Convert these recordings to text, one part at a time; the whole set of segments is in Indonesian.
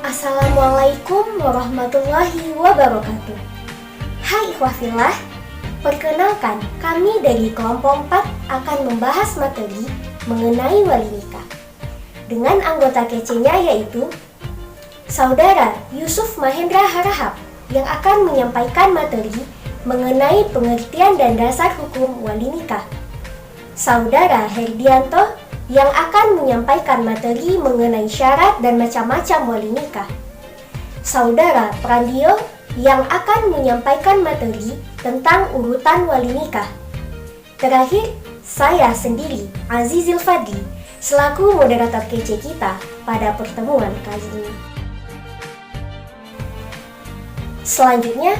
Assalamualaikum warahmatullahi wabarakatuh. Hai ikhwafillah, perkenalkan kami dari kelompok 4 akan membahas materi mengenai wali nikah dengan anggota kecenya yaitu Saudara Yusuf Mahendra Harahap yang akan menyampaikan materi mengenai pengertian dan dasar hukum wali nikah, Saudara Herdianto yang akan menyampaikan materi mengenai syarat dan macam-macam wali nikah, Saudara Prandio yang akan menyampaikan materi tentang urutan wali nikah. Terakhir, saya sendiri, Azizil Fadli, selaku moderator kece kita pada pertemuan kali ini. Selanjutnya,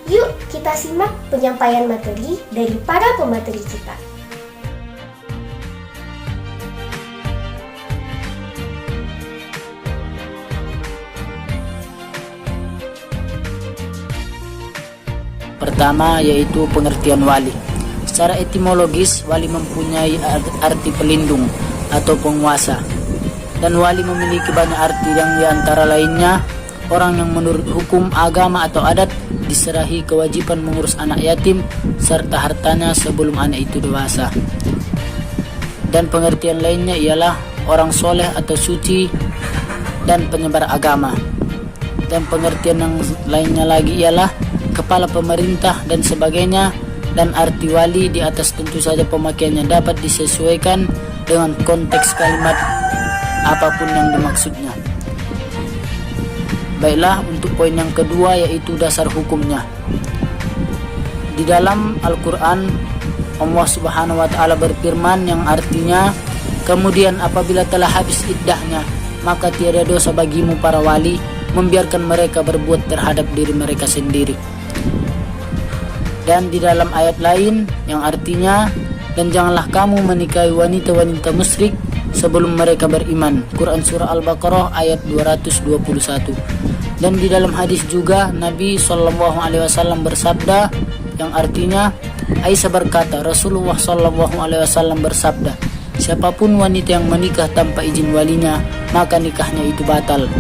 yuk kita simak penyampaian materi dari para pemateri kita. Pertama yaitu pengertian wali. Secara etimologis, wali mempunyai arti pelindung atau penguasa. Dan wali memiliki banyak arti yang diantara lainnya, orang yang menurut hukum, agama atau adat diserahi kewajiban mengurus anak yatim serta hartanya sebelum anak itu dewasa. Dan pengertian lainnya ialah orang soleh atau suci dan penyebar agama. Dan pengertian yang lainnya lagi ialah kepala pemerintah dan sebagainya. Dan arti wali di atas tentu saja pemakaiannya dapat disesuaikan dengan konteks kalimat apapun yang dimaksudnya. Baiklah, untuk poin yang kedua yaitu dasar hukumnya. Di dalam Al-Quran, Allah Subhanahu wa Ta'ala berfirman yang artinya, kemudian apabila telah habis iddahnya, maka tiada dosa bagimu para wali membiarkan mereka berbuat terhadap diri mereka sendiri. Dan di dalam ayat lain yang artinya, dan janganlah kamu menikahi wanita-wanita musyrik sebelum mereka beriman. Quran Surah Al-Baqarah ayat 221. Dan di dalam hadis juga Nabi SAW bersabda yang artinya, Aisyah berkata, Rasulullah SAW bersabda, siapapun wanita yang menikah tanpa izin walinya, maka nikahnya itu batal.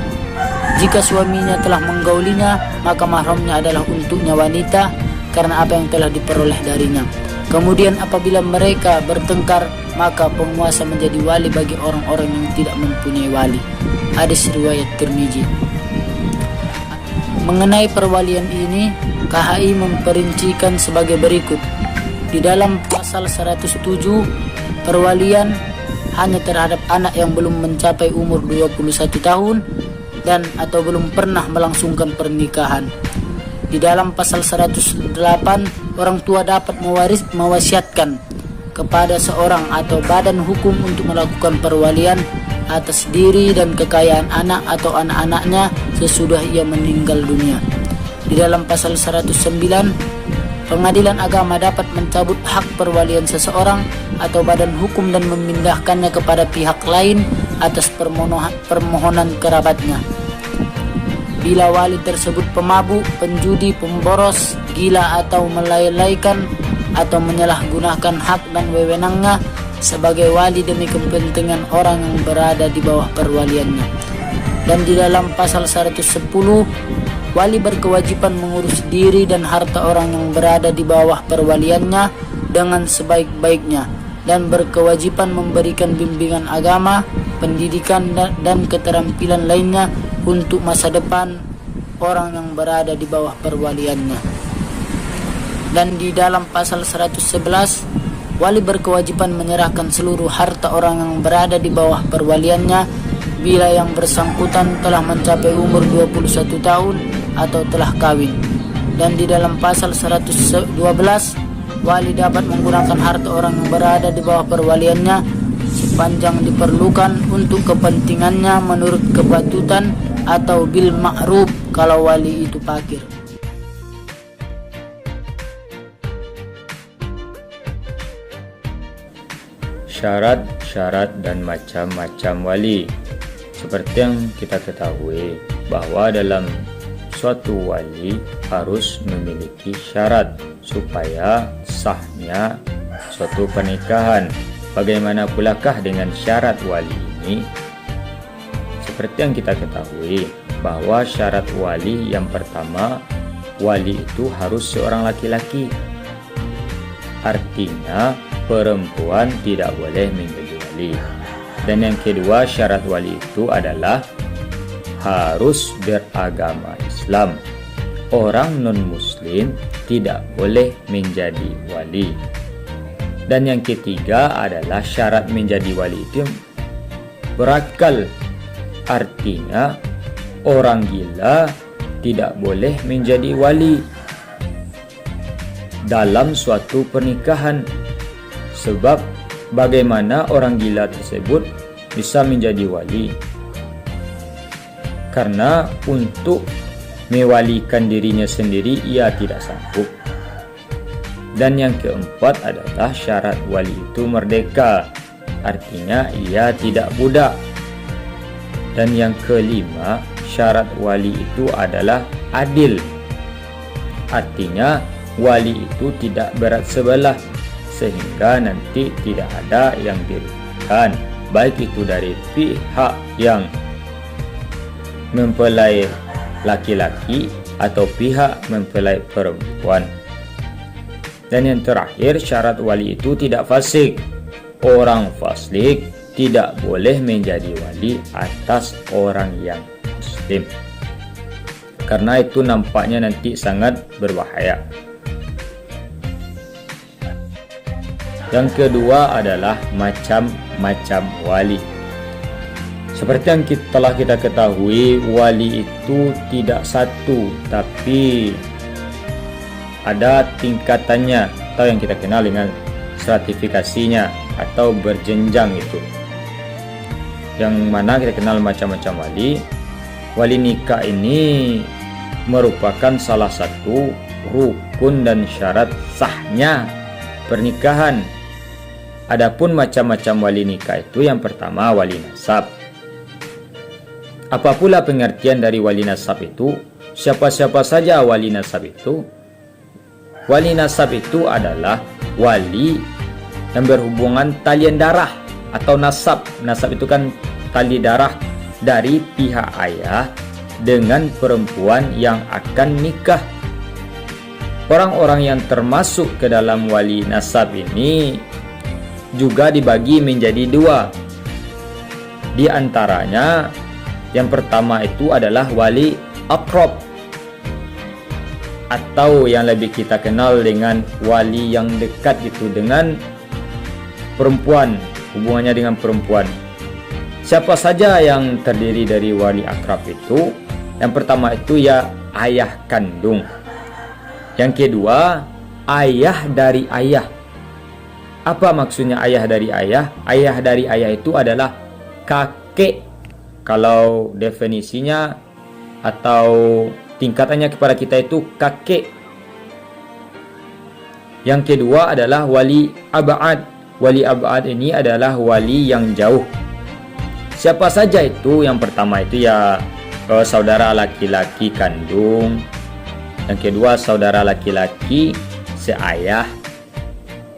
Jika suaminya telah menggaulinya, maka mahramnya adalah untuknya wanita karena apa yang telah diperoleh darinya. Kemudian apabila mereka bertengkar, maka penguasa menjadi wali bagi orang-orang yang tidak mempunyai wali. Hadis riwayat Tirmizi. Mengenai perwalian ini, KHI memperincikan sebagai berikut. Di dalam pasal 107, perwalian hanya terhadap anak yang belum mencapai umur 21 tahun dan atau belum pernah melangsungkan pernikahan. Di dalam pasal 108, orang tua dapat mewasiatkan kepada seorang atau badan hukum untuk melakukan perwalian atas diri dan kekayaan anak atau anak-anaknya sesudah ia meninggal dunia. Di dalam pasal 109, pengadilan agama dapat mencabut hak perwalian seseorang atau badan hukum dan memindahkannya kepada pihak lain atas permohonan kerabatnya. Bila wali tersebut pemabuk, penjudi, pemboros, gila atau melalaikan atau menyalahgunakan hak dan wewenangnya sebagai wali demi kepentingan orang yang berada di bawah perwaliannya. Dan di dalam pasal 110, wali berkewajiban mengurus diri dan harta orang yang berada di bawah perwaliannya dengan sebaik-baiknya dan berkewajiban memberikan bimbingan agama, pendidikan dan keterampilan lainnya untuk masa depan orang yang berada di bawah perwaliannya. Dan di dalam pasal 111, wali berkewajiban menyerahkan seluruh harta orang yang berada di bawah perwaliannya bila yang bersangkutan telah mencapai umur 21 tahun atau telah kawin. Dan di dalam pasal 112, wali dapat menggunakan harta orang yang berada di bawah perwaliannya sepanjang diperlukan untuk kepentingannya menurut kepatutan atau bil ma'ruf kalau wali itu fakir. Syarat-syarat dan macam-macam wali. Seperti yang kita ketahui bahwa dalam suatu wali harus memiliki syarat supaya sahnya suatu pernikahan. Bagaimana pulakah dengan syarat wali ini? Seperti yang kita ketahui bahwa syarat wali yang pertama, wali itu harus seorang laki-laki. Artinya perempuan tidak boleh menjadi wali. Dan yang kedua, syarat wali itu adalah harus beragama Islam. Orang non-muslim tidak boleh menjadi wali. Dan yang ketiga adalah syarat menjadi wali itu berakal. Artinya orang gila tidak boleh menjadi wali dalam suatu pernikahan. Sebab bagaimana orang gila tersebut bisa menjadi wali? Karena untuk mewalikan dirinya sendiri ia tidak sanggup. Dan yang keempat adalah syarat wali itu merdeka. Artinya ia tidak budak. Dan yang kelima, syarat wali itu adalah adil. Artinya wali itu tidak berat sebelah, sehingga nanti tidak ada yang dirugikan, baik itu dari pihak yang mempelai laki-laki atau pihak mempelai perempuan. Dan yang terakhir, syarat wali itu tidak fasik. Orang fasik tidak boleh menjadi wali atas orang yang muslim, karena itu nampaknya nanti sangat berbahaya. Yang kedua adalah macam-macam wali. Seperti yang telah kita ketahui, wali itu tidak satu, tapi ada tingkatannya, atau yang kita kenal dengan stratifikasinya atau berjenjang itu. Yang mana kita kenal macam-macam wali. Wali nikah ini merupakan salah satu rukun dan syarat sahnya pernikahan. Adapun macam-macam wali nikah itu, yang pertama wali nasab. Apa pula pengertian dari wali nasab itu? Siapa-siapa saja wali nasab itu? Wali nasab itu adalah wali yang berhubungan talian darah atau nasab. Nasab itu kan tali darah dari pihak ayah dengan perempuan yang akan nikah. Orang-orang yang termasuk ke dalam wali nasab ini juga dibagi menjadi dua. Di antaranya, yang pertama itu adalah wali akrab, atau yang lebih kita kenal dengan wali yang dekat itu dengan perempuan, hubungannya dengan perempuan. Siapa saja yang terdiri dari wali akrab itu? Yang pertama itu ya ayah kandung. Yang kedua, ayah dari ayah. Apa maksudnya ayah dari ayah? Ayah dari ayah itu adalah kakek. Kalau definisinya atau tingkatannya kepada kita itu kakek. Yang kedua adalah wali ab'ad. Wali ab'ad ini adalah wali yang jauh. Siapa saja itu? Yang pertama itu ya saudara laki-laki kandung. Yang kedua saudara laki-laki seayah.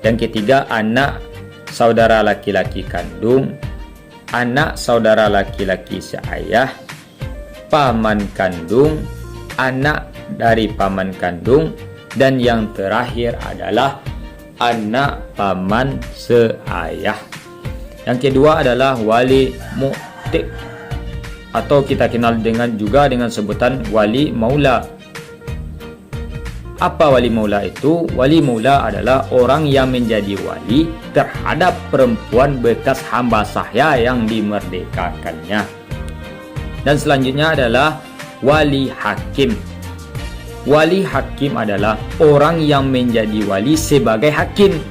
Yang ketiga anak saudara laki-laki kandung, anak saudara laki-laki seayah, paman kandung, anak dari paman kandung, dan yang terakhir adalah anak paman seayah. Yang kedua adalah wali mu'tiq, atau kita kenal juga dengan sebutan wali maula. Apa wali maula itu? Wali maula adalah orang yang menjadi wali terhadap perempuan bekas hamba sahaya yang dimerdekakannya. Dan selanjutnya adalah wali hakim. Wali hakim adalah orang yang menjadi wali sebagai hakim.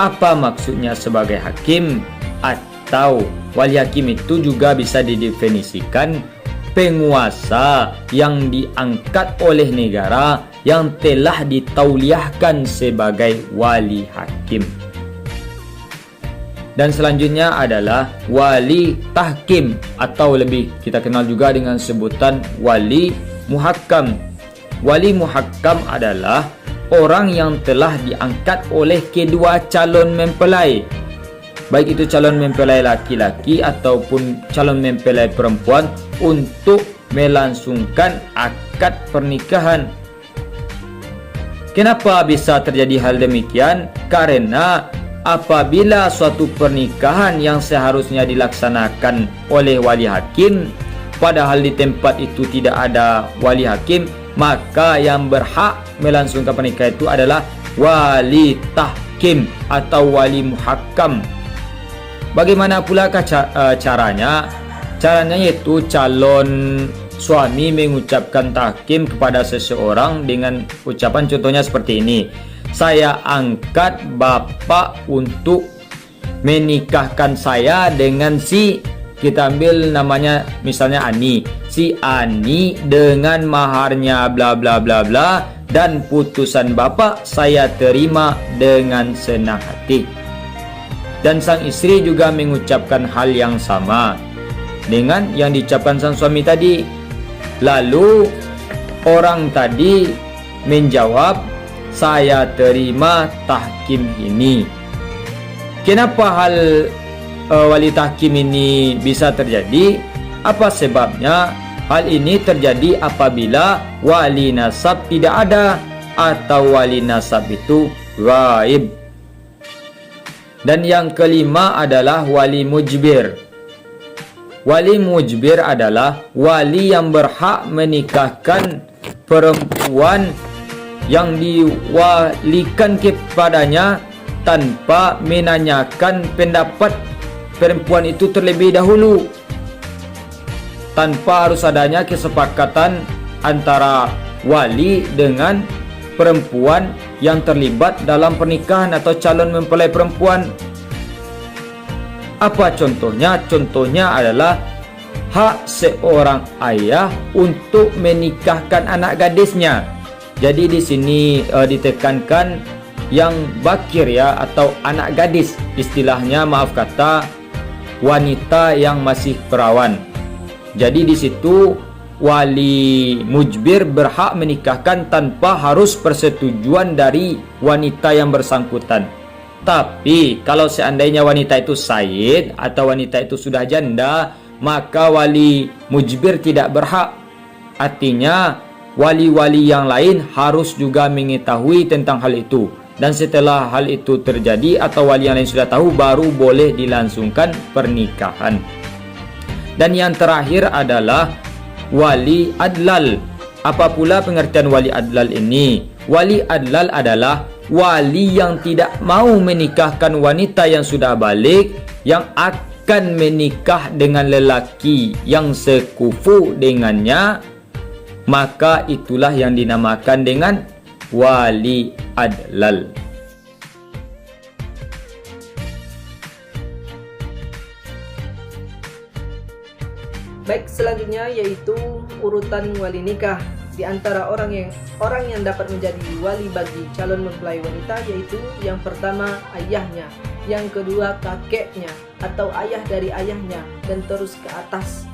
Apa maksudnya sebagai hakim? Atau wali hakim itu juga bisa didefinisikan penguasa yang diangkat oleh negara yang telah ditauliahkan sebagai wali hakim. Dan selanjutnya adalah wali tahkim, atau lebih kita kenal juga dengan sebutan wali muhakkam. Wali muhakkam adalah orang yang telah diangkat oleh kedua calon mempelai, baik itu calon mempelai laki-laki ataupun calon mempelai perempuan, untuk melangsungkan akad pernikahan. Kenapa bisa terjadi hal demikian? Karena apabila suatu pernikahan yang seharusnya dilaksanakan oleh wali hakim, padahal di tempat itu tidak ada wali hakim, maka yang berhak melangsungkan pernikahan itu adalah wali tahkim atau wali muhakkam. Bagaimana pula caranya? Caranya yaitu calon suami mengucapkan tahkim kepada seseorang dengan ucapan contohnya seperti ini. Saya angkat bapak untuk menikahkan saya dengan si, kita ambil namanya misalnya Ani. Si Ani dengan maharnya bla bla bla bla, dan putusan bapak saya terima dengan senang hati. Dan sang istri juga mengucapkan hal yang sama dengan yang diucapkan sang suami tadi. Lalu orang tadi menjawab, saya terima tahkim ini. Kenapa hal wali tahkim ini bisa terjadi? Apa sebabnya? Hal ini terjadi apabila wali nasab tidak ada atau wali nasab itu ghaib. Dan yang kelima adalah wali mujbir. Wali mujbir adalah wali yang berhak menikahkan perempuan yang diwalikan kepadanya tanpa menanyakan pendapat perempuan itu terlebih dahulu, tanpa harus adanya kesepakatan antara wali dengan perempuan yang terlibat dalam pernikahan atau calon mempelai perempuan. Apa contohnya? Contohnya adalah hak seorang ayah untuk menikahkan anak gadisnya. Jadi di sini ditekankan yang bakir ya, atau anak gadis. Istilahnya maaf kata wanita yang masih perawan. Jadi di situ wali mujbir berhak menikahkan tanpa harus persetujuan dari wanita yang bersangkutan. Tapi kalau seandainya wanita itu sayyid atau wanita itu sudah janda, maka wali mujbir tidak berhak. Artinya wali-wali yang lain harus juga mengetahui tentang hal itu. Dan setelah hal itu terjadi atau wali yang lain sudah tahu, baru boleh dilangsungkan pernikahan. Dan yang terakhir adalah wali adlal. Apa pula pengertian wali adlal ini? Wali adlal adalah wali yang tidak mau menikahkan wanita yang sudah balik, yang akan menikah dengan lelaki yang sekufu dengannya, maka itulah yang dinamakan dengan wali adlal. Baik, selanjutnya yaitu urutan wali nikah. Di antara orang yang dapat menjadi wali bagi calon mempelai wanita yaitu yang pertama ayahnya, yang kedua kakeknya atau ayah dari ayahnya, dan terus ke atas.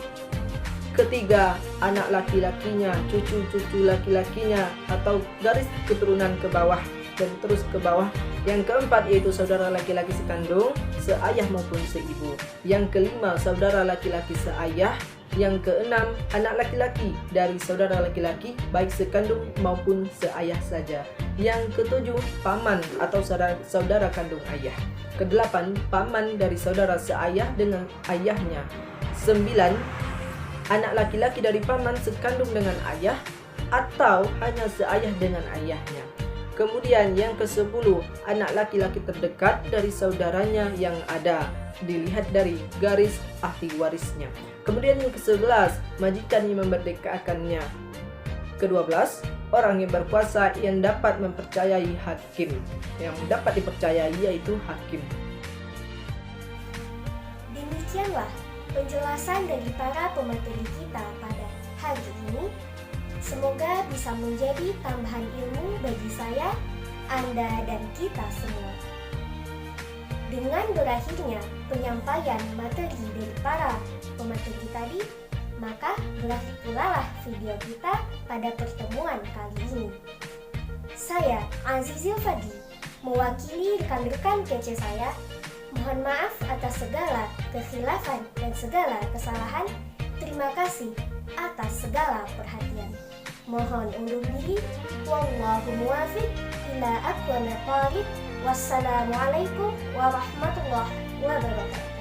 Ketiga, anak laki-lakinya, cucu-cucu laki-lakinya atau garis keturunan ke bawah dan terus ke bawah. Yang keempat yaitu saudara laki-laki sekandung, seayah maupun seibu. Yang kelima, saudara laki-laki seayah. Yang keenam, anak laki-laki dari saudara laki-laki baik sekandung maupun seayah saja. Yang ketujuh, paman atau saudara kandung ayah. Kedelapan, paman dari saudara seayah dengan ayahnya. 9, anak laki-laki dari paman sekandung dengan ayah atau hanya seayah dengan ayahnya. Kemudian yang ke-10, anak laki-laki terdekat dari saudaranya yang ada, dilihat dari garis ahli warisnya. Kemudian yang ke-11, majikan yang memerdekakannya. Ke-12, orang yang berkuasa yang dapat mempercayai hakim. Yang dapat dipercayai yaitu hakim. Demikianlah penjelasan dari para pemateri kita pada hari ini. Semoga bisa menjadi tambahan ilmu bagi saya, Anda, dan kita semua. Dengan berakhirnya penyampaian materi dari para pemateri tadi, maka berakhir pula lah video kita pada pertemuan kali ini. Saya Azizil Fadli, mewakili rekan-rekan kece saya, mohon maaf atas segala kekhilafan dan segala kesalahan. Terima kasih. atas segala perhatian. Mohon undur diri. Wallahu muwaffiq ila aqwamit thoriq. Wassalamualaikum warahmatullahi wabarakatuh.